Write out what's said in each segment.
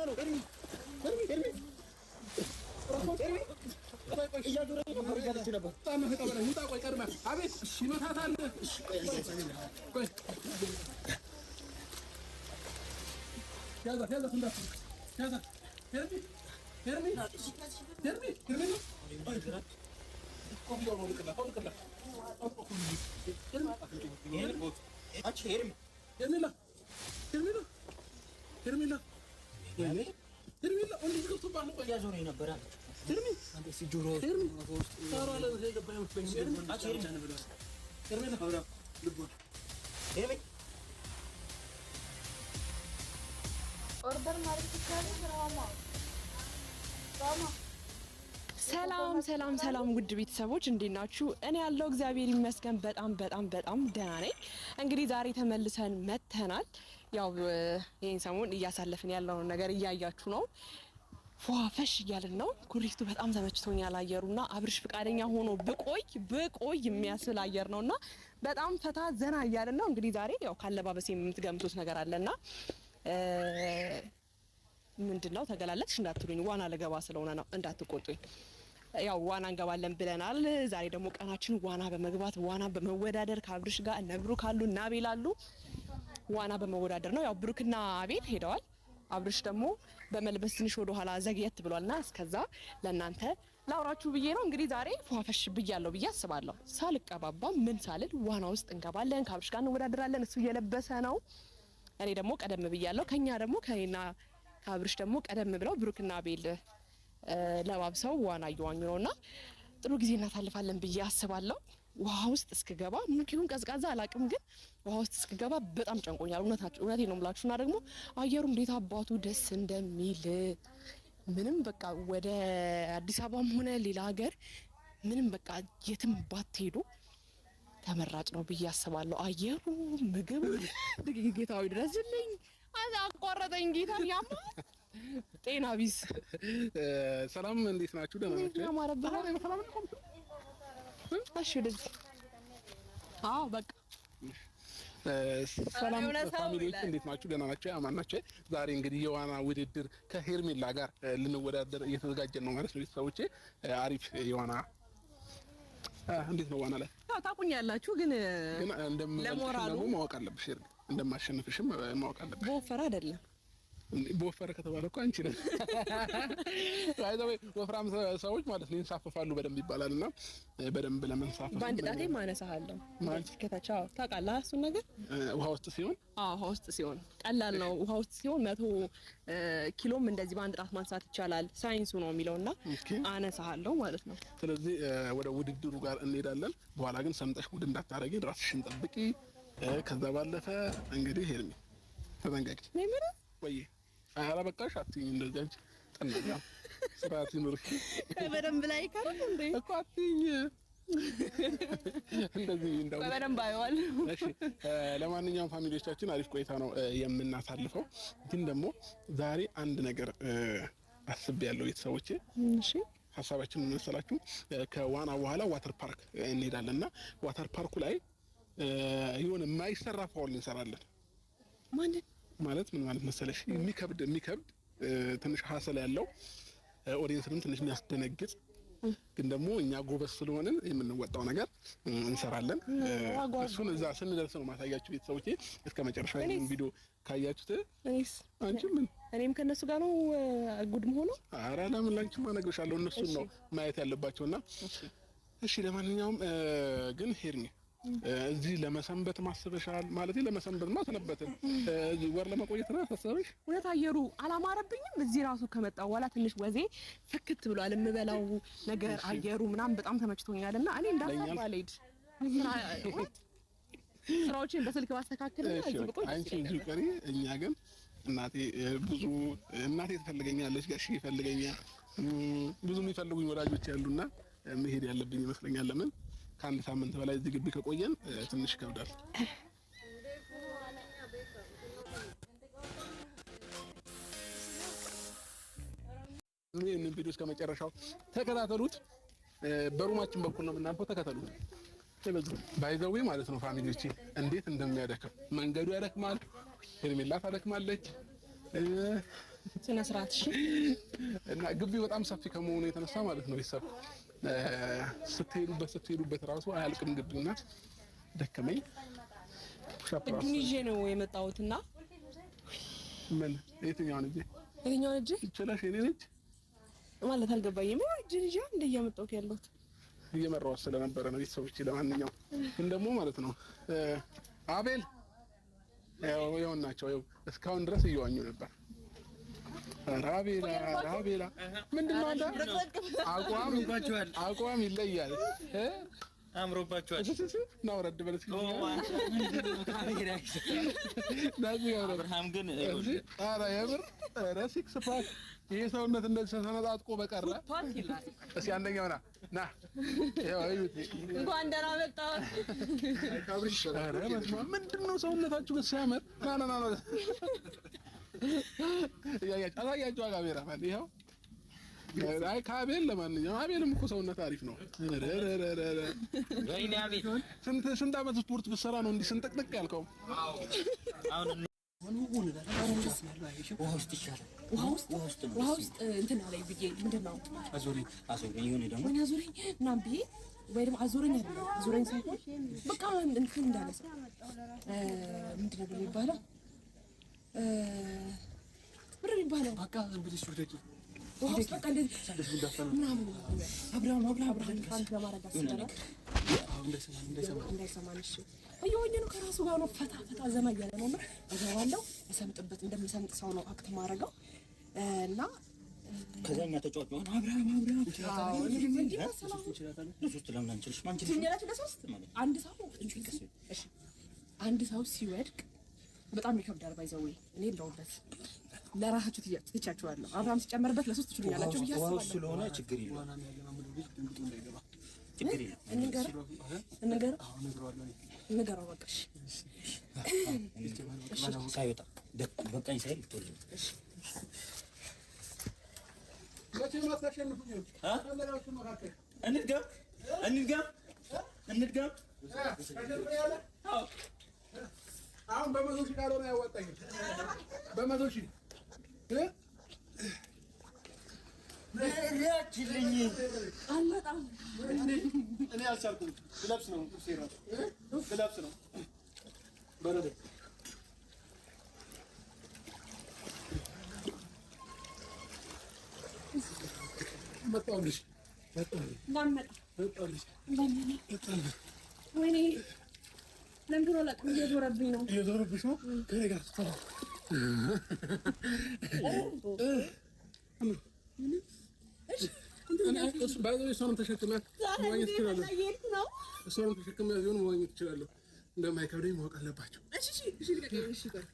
ነው ኤርሚ Termina, onde que eu tô falando com a Jorina, Barata? Termina. Ande se juro. Termina. Caralho, eu já banho bem. Termina, agora. Termina. Order ማድረግ ይችላል ራማ ሰላም ውድ ቤተሰቦች እንዴት ናችሁ? እኔ ያለው እግዚአብሔር ይመስገን በጣም ደህና ነኝ። እንግዲህ ዛሬ ተመልሰን መተናል። ያው ይሄን ሰሞን እያሳለፍን ያለው ነገር እያያችሁ ነው። ፏፈሽ እያልን ነው። ኩሪፍቱ በጣም ተመችቶኛል አየሩና አብርሽ ፍቃደኛ ሆኖ ብቆይ የሚያስብል አየር ነውና በጣም ፈታ ዘና እያልን ነው። እንግዲህ ዛሬ ያው ካለባበስ የምትገምቱት ነገር አለና ምንድነው ተገላለጥሽ እንዳትሉኝ፣ ዋና ለገባ ስለሆነ ነው እንዳትቆጡኝ። ያው ዋና እንገባለን ብለናል። ዛሬ ደግሞ ቀናችን ዋና በመግባት ዋና በመወዳደር ከአብርሽ ጋር እነ ብሩክ አሉ እና አቤል አሉ። ዋና በመወዳደር ነው። ያው ብሩክና አቤል ሄደዋል። አብርሽ ደግሞ በመልበስ ትንሽ ወደ ኋላ ዘግየት ብሏልና እስከዛ ለእናንተ ላውራችሁ ብዬ ነው። እንግዲህ ዛሬ ፏፈሽ ብያለሁ ብዬ አስባለሁ። ሳልቀባባ ምን ሳልል ዋና ውስጥ እንገባለን። ከአብርሽ ጋር እንወዳደራለን። እሱ እየለበሰ ነው። እኔ ደግሞ ቀደም ብያለሁ። ከኛ ደግሞ ከኔና ከአብርሽ ደግሞ ቀደም ብለው ብሩክና አቤል ለባብሰው ዋና እየዋኙ ነውና ጥሩ ጊዜ እናሳልፋለን ብዬ አስባለሁ። ውሃ ውስጥ እስከገባ ሙቂውን ቀዝቃዛ አላቅም፣ ግን ውሃ ውስጥ እስከገባ በጣም ጨንቆኛል። እውነቴን ነው የምላችሁና ደግሞ አየሩ እንዴት አባቱ ደስ እንደሚል ምንም በቃ ወደ አዲስ አበባም ሆነ ሌላ ሀገር ምንም በቃ የትም ባትሄዱ ተመራጭ ነው ብዬ አስባለሁ። አየሩ፣ ምግቡ ጌታዊ ድረስልኝ አቋረጠኝ ጌታ ያማ ጤና ቢስ። ሰላም እንዴት ናችሁ? ደህና ናችሁ? ሰላም ነው። እሺ ወደዚህ በቃ ሰላም ፋሚሊዎች እንዴት ናችሁ? ደህና ናችሁ? አማን ናችሁ? ዛሬ እንግዲህ የዋና ውድድር ከሄርሜላ ጋር ልንወዳደር እየተዘጋጀን ነው ማለት ነው። ቤተሰቦቼ አሪፍ የዋና እንዴት ነው ዋና ላይ ታውቁኛላችሁ፣ ግን ለሞራሉ ማወቅ አለብሽ። እንደማሸንፍሽም ማወቅ አለብሽ። በወፈረ አይደለም በወፈረ ከተባለ እኮ አንቺ ነሽ። ታይዘው ወፍራም ሰዎች ማለት ነው ይንሳፈፋሉ በደንብ ይባላልና በደንብ ለመንሳፈፍ ባንድ ጣቴ ማነሳሃለሁ ማለት ከተቻው ታውቃለህ። እሱን ነገር ውሃ ውስጥ ሲሆን ውሃ ውስጥ ሲሆን ቀላል ነው። ውሃ ውስጥ ሲሆን 100 ኪሎም እንደዚህ ባንድ ጣት ማንሳት ይቻላል። ሳይንሱ ነው የሚለውና አነሳሃለሁ ማለት ነው። ስለዚህ ወደ ውድድሩ ጋር እንሄዳለን። በኋላ ግን ሰምጠሽ ጉድ እንዳታረጊ ራስሽን ጠብቂ። ከዛ ባለፈ እንግዲህ ሄርሚ ተጠንቀቂ። ወይ አላበቃሽ አትይኝ እንደዚህ አንቺ ጠንቀኛ ስርዓት ይኑርሽ። በደንብ ላይ ካረም እንዴ እኮ አትይኝ እንደዚህ እንደው በደንብ አይዋል። እሺ ለማንኛውም ፋሚሊዎቻችን አሪፍ ቆይታ ነው የምናሳልፈው። ግን ደግሞ ዛሬ አንድ ነገር አስቤያለሁ ቤተሰቦቼ። እሺ ሐሳባችን ምን መሰላችሁ? ከዋና በኋላ ዋተር ፓርክ እንሄዳለንና ዋተር ፓርኩ ላይ የሆነ የማይሰራ ፋውል እንሰራለን። ማለት ምን ማለት መሰለሽ? የሚከብድ ትንሽ ሀሰል ያለው ኦዲየንስንም ትንሽ የሚያስደነግጥ ግን ደግሞ እኛ ጎበዝ ስለሆንን የምንወጣው ነገር እንሰራለን። እሱን እዛ ስንደርስ ነው ማሳያችሁ ቤተሰቦቼ። እስከ መጨረሻው ይሄን ቪዲዮ ካያችሁት አንቺ እኔም ከነሱ ጋር ነው ጉድ መሆኑ። ኧረ ለምን ላንቺማ እነግርሻለሁ። እነሱን ነው ማየት ያለባቸውና እሺ። ለማንኛውም ግን ሄርሜ እዚህ ለመሰንበት ማስበሻል ማለት ለመሰንበት ማሰነበትን እዚህ ወር ለመቆየት ነው ታሰበሽ? እውነት አየሩ አላማረብኝም። እዚህ ራሱ ከመጣ በኋላ ትንሽ ወዜ ፍክት ብሏል። የምበላው ነገር አየሩ ምናምን በጣም ተመችቶኛልና እኔ እንዳሳብ አልሄድ ስራዎችን በስልክ ባስተካክልና እዚህ ብቆይ አንቺ እዚህ ቀሪ። እኛ ግን እናቴ ትፈልገኛለች፣ ጋሽ ይፈልገኛል፣ ብዙ የሚፈልጉኝ ወዳጆች ያሉና መሄድ ያለብኝ ይመስለኛል። ለምን ከአንድ ሳምንት በላይ እዚህ ግቢ ከቆየን ትንሽ ይከብዳል። ይሄንን ቪዲዮ እስከ መጨረሻው ተከታተሉት። በሩማችን በኩል ነው የምናልፈው፣ ተከታተሉት። ስለዚህ ባይዘዌ ማለት ነው ፋሚሊዎቼ እንዴት እንደሚያደክም መንገዱ ያደክማል። ሄርሜላ ታደክማለች። ስነ ስርዓት እሺ። እና ግቢው በጣም ሰፊ ከመሆኑ የተነሳ ማለት ነው ቤተሰብ ስትሄዱበት ራሱ አያልቅም ግቢውና ደከመኝ። እጁን ይዤ ነው የመጣሁትና ምን የትኛውን እጄ ችለሽ የኔ ነች ማለት አልገባኝም። እጅን ይዤ እንደያመጣሁት ያለሁት እየመራሁት ስለነበረ ነው ቤተሰቦች። ለማንኛውም ግን ደግሞ ማለት ነው አቤል ያው ናቸው እስካሁን ድረስ እየዋኙ ነበር። ራቤላ ምንድነው አንተ አቋም ይለያል። አምሮባችኋል ነው ረድ በለስ አብርሃም ግን ኧረ የምር ኧረ ሲክስ ፓክ ይሄ ሰውነት እንደዚህ ተሰነጣጥቆ በቀረ እስኪ አንደኛው ና ያው እዩት እንኳን ደህና መጣህ። ኧረ ምንድነው ሰውነታችሁ ግን ሲያምር ና አሳያችሁ ካሜራ ማለት ይኸው አይ ከአቤል ለማንኛውም አቤልም እኮ ሰውነት አሪፍ ነው። ወይኔ አቤል ስንት ዓመት ስፖርት ብትሰራ ነው እንዲህ ስንጥቅጥቅ ያልከው? አሁን ውሃ ውስጥ እንትን አለኝ ብዬ ምንድን ነው አዞረኝ የሆነ ደግሞ አዞረኝ ምናምን ብዬ ወይ ደግሞ አዞረኝ አይደለም አዞረኝ ሳይሆን በቃ እንትን እንዳለ ሰው ምንድን ነው የሚባለው ምንድን ነው የሚባለው በቃ ዝም ብለሽ ወደቂ ውስጥ በቃ እንደዚህ ምናምን አብርሃም አንተ ለማድረግ አስበላ እንዳይሰማን እሺ እየሆነ ነው ከራሱ ጋር ነው ፈታ ዘማ እያለ ነው እና እዛዋለው እሰምጥበት እንደምሰምጥ ሰው ነው አክት ማድረገው እና ከዛኛ ተጫዋች ነው አብርሃም ለሶስት ለምን አንችልሽ ማንችልሽ ትኛላችሁ ለሶስት አንድ ሰው ሲወድቅ በጣም ይከብዳል። ባይዘው እኔ እንደውበት ለራሳችሁ ትቻችኋለሁ። አብርሃም ሲጨመርበት ለሶስት ትችላላችሁ ብዬ አስባለሁ። ስለሆነ ችግር የለም እንገረው በቃ እሺ ሳይወጣ በቃኝ ሳይል ትወልድ እንድገም አሁን በመቶ ሺህ ካልሆነ ያወጣኝ በመቶ ሺህ ያችልኝ አልመጣም እኔ አልቻልኩም። ልለብስ ነው ልለብስ ነው በረደ መጣሁልሽ ወይኔ ለምን ነው ለቅም እየዞረብኝ ነው ከእኔ ጋር እሷንም ተሸክሚያት መዋኘት ትችላለህ። እሷንም ተሸክሚያት ቢሆን መዋኘት ትችላለህ። እንደማይከብደኝ ማወቅ አለባቸው።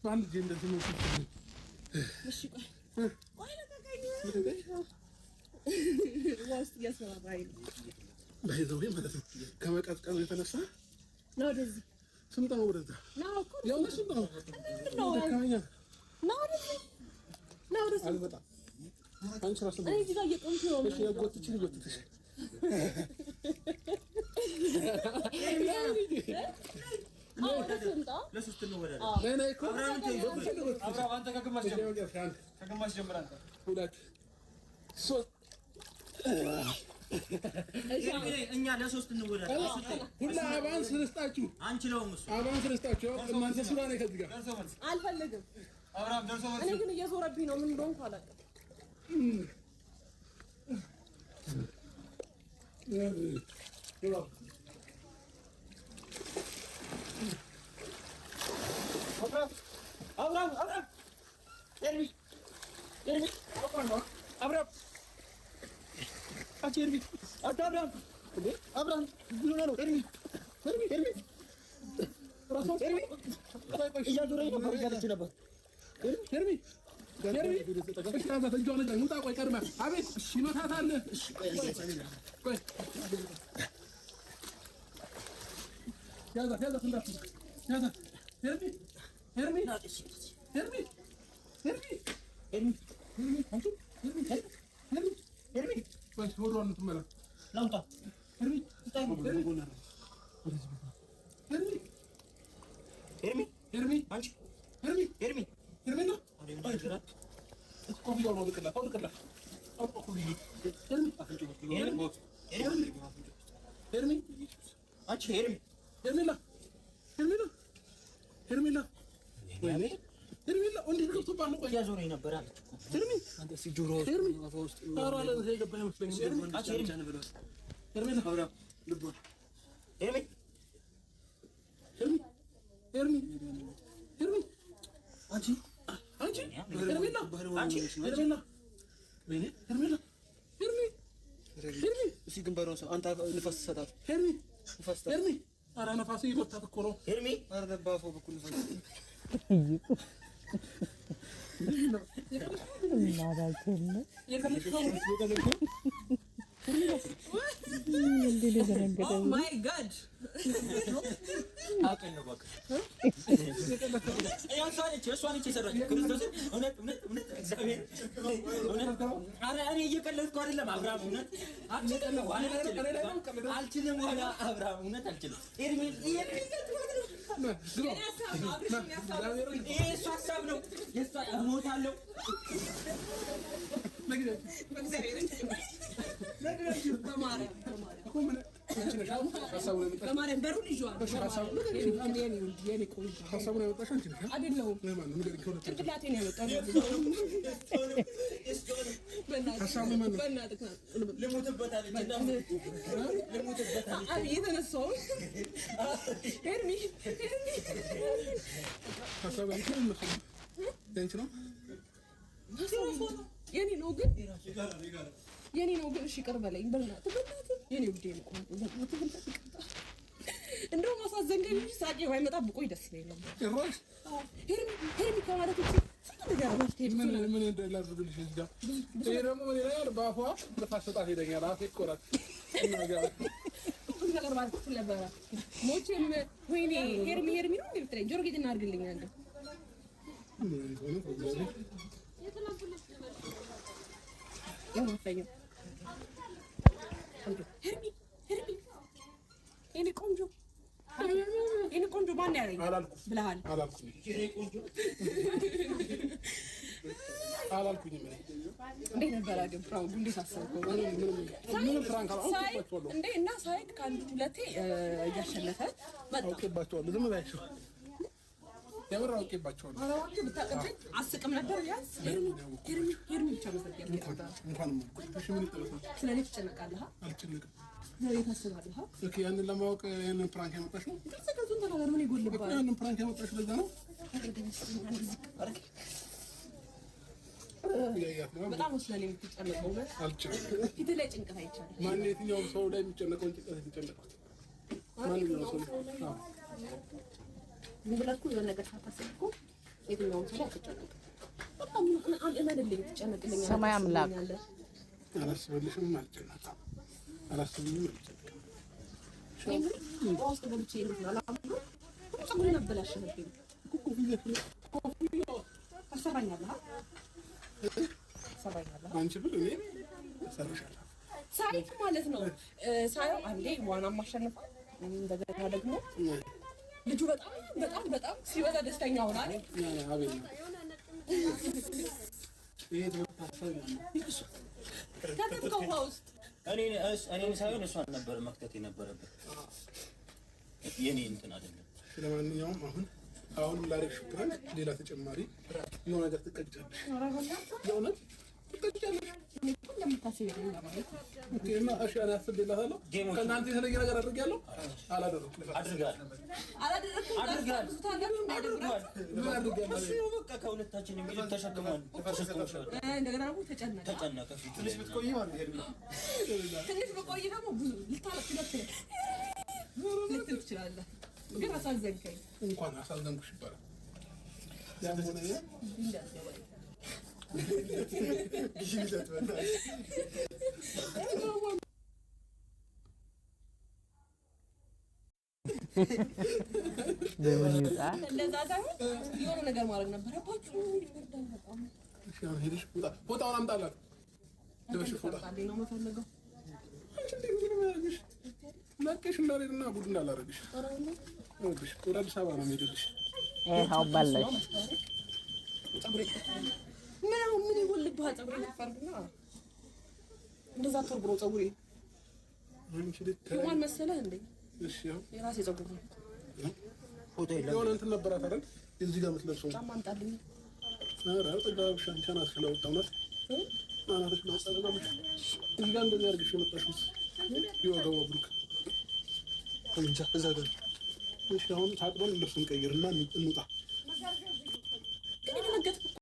በአንድ ጊዜ እንደዚህ ነው። ባይዘው ማለት ነው ከመቀዝቀዙ የተነሳ ነው ወደዚህ ስምጣ ወደዛ ያው ስምጣ ነው ደካኛ ነው ወደዚህ አልመጣም። አንቺ ራስህ ነው እዚህ ጋር እየቆምኩ ነው። እሺ ያጎትችኝ ጎትተሽ ለሶስት ነው ወደ ነይ እኮ አብርሃም አንተ ከግማሽ ጀምር አንተ ሁለት ሶስት እኛ ለሶስት እንወዳለን። ሁላ አቫንስ ልስጣችሁ አንችለውም። እሱ አቫንስ ልስጣችሁ። እናንተ ስራ ነው ከዚህ ጋር አልፈልግም። አብርሃም ደርሶ መልስ እኔ ግን እየዞረብኝ ነው። ምን እንደሆንኩ አላውቅም። ኮፍያውን አውልቅላት ሄርሜላ እንዴት ገብቶባት ነው? ቆይ እያዞረኝ ነበር አለች እኮ አንተ ሲጆሮ ውስጥ ኧረ አለ የገባ አይመስለኝም። ግንባሯን ሰው አንተ ንፋስ ትሰጣት ኧረ ነፋሱ ይመታት እኮ ነው። ሄርሚ ኧረ ባፎ በኩል ንፋስ ማይ ጋድ እኔ እየቀለድኩ አይደለም። አብርሃም እውነት አልችልም። አብርሃም እውነት አልችልም። ይሄ እሱ ሀሳብ ነው። እሞታለሁ በማርያም በሩን ይዤዋለሁ። ሀሳቡን ያመጣሽው አንቺ ነሽ አይደለሁም። ጭንቅላቴን ያመጣው የተነሳው ሄርሚ የኔ ነው ግን የኔ ነው ግን እሺ፣ ይቅር በለኝ በእናትህ የኔ ውዴ ነው። እንደውም አሳዘንከኝ እንጂ ሳቄ ባይመጣ ብቆይ ደስ ይለኝ ነበር። ሄርሚ ከማለት ውጪ ስንት ነገር መፍትሄ ምን እንዳላደርግልሽ እዚህ ጋር ይሄ ደግሞ ምን ይላል? በአፏ ንፋስ ሰጣት ሄደኛል። አፌ ቆራት ሁሉ ነገር ማለት ነበር። ሞቼም ወይኔ ሄርሚ ነው እንዴ? ጆሮ ጌጥ እናድርግልኝ አንተ የኔ ቆንጆ ማን ያለኝ ብለሃል? አላልኩኝም። እንዴት ነበረ ግን ፍራንኩ? እንዴት አሰብከው? እንዴ እና ሳይድ ከአንዱ ሁለቴ እያሸነፈ መጣ። አውቄባቸዋለሁ። ዝም በያቸው። የምር አውቄባቸዋለሁ። አራዋችሁ ብታቀብኝ አስቅም ነበር። ያስ ሄርሚ ብቻ ነው ሰጥያ እንኳን ምን ይጠለፋል? ስለኔ ትጨነቃለህ? አልጨነቅም። ስለኔ ታስባለህ? ኦኬ፣ ያንን ለማወቅ ያንን ፕራንክ ያመጣሽ ነው። ከዚህ ተናገር። ምን ይጎልባል? ያንን ፕራንክ ያመጣሽ ለዛ ነው። በጣም ስለኔ የምትጨነቀው ነው። አልጨነቅም። ፊት ላይ ጭንቀት አይቻልም። ማን የትኛውም ሰው ላይ የሚጨነቀውን ጭንቀት የሚጨነቀው ማንኛውም ሰው ነው። ብላችሁ የሆነ ነገር ሳታስብኩ የትኛውም ሰው አትጨነቅ። በጣም እመንልኝ፣ ትጨነቅልኛለህ። ሰማይ አምላክ አላስብልሽም፣ አልጨነቅም። አላስብልኝም፣ አልጨነቅም። ውስጥ ገብቼ ፀጉሬን አበላሽብኝ። ታሰራኛለህ። አንቺ ብል እኔ እሰራሻለሁ። ሳይት ማለት ነው። ሳየው አንዴ ዋና ማሸነፋል፣ እንደገና ደግሞ ልጁ በጣም ሲበዛ ደስተኛ ሆናል። አቤት ከተትከው ውሃ ውስጥ እኔ ሳይሆን እሷን ነበር መክተት የነበረበት። የኔ እንትን አይደለም። ስለማንኛውም አሁን ላደርግሽ ፕራንክ ሌላ ተጨማሪ የሆነ ነገር ትቀጫለሽ። የእውነት ትቀጫለሽ። እና እሺ፣ እኔ አስቤላታለሁ። ከእናንተ የተለየ ነገር አድርጌያለሁ? አላደረኩም። ምን አድርጌያለሁ? በቃ ከሁለታችን የሚል ተሸክሟል። እንደገና ደግሞ ተጨነቀ። ትንሽ ብትቆይ ደግሞ ብዙ ልትል ትችላለህ። ግን አሳዘንከኝ። እንኳን አሳዘንኩሽ ይባላል። ያም ሆነ በምን ይውጣ? እንደዛ ሳይሆን የሆነ ነገር ማድረግ ነበረባችሁ። ሄደሽ ፎጣውን አምጣላት። ፎጣ ነው የምፈልገው። ለቀሽ እንዳልሄድና ቡድ እንዳላረግሽ ወደ አዲስ አበባ ነው የምሄድልሽ። ይኸው ባለሽ ምን ይጎልብሃል? ፀጉሬን አፋርግና እንደዛ ተርብሮ ፀጉሬ አንቺ ልክ ማን መሰለህ እንዴ? እሺ ያው የራሴ ፀጉር ነው። ፎቶ የለም የሆነ እንትን ነበራት አይደል? እዚህ ጋር የምትለብሰው ጫማ አምጣልኝ። ኧረ ጥጋብሽ አንቺን አስለውጣው ነው ማናለሽ ነው ፀጉር እዚህ ጋር እንደዚህ አድርገሽ የመጣሽው ይወጋው ብሩክ እንጃ እዛ ጋር እሺ አሁን ታጥበን ልብሱን ቀይርና እንውጣ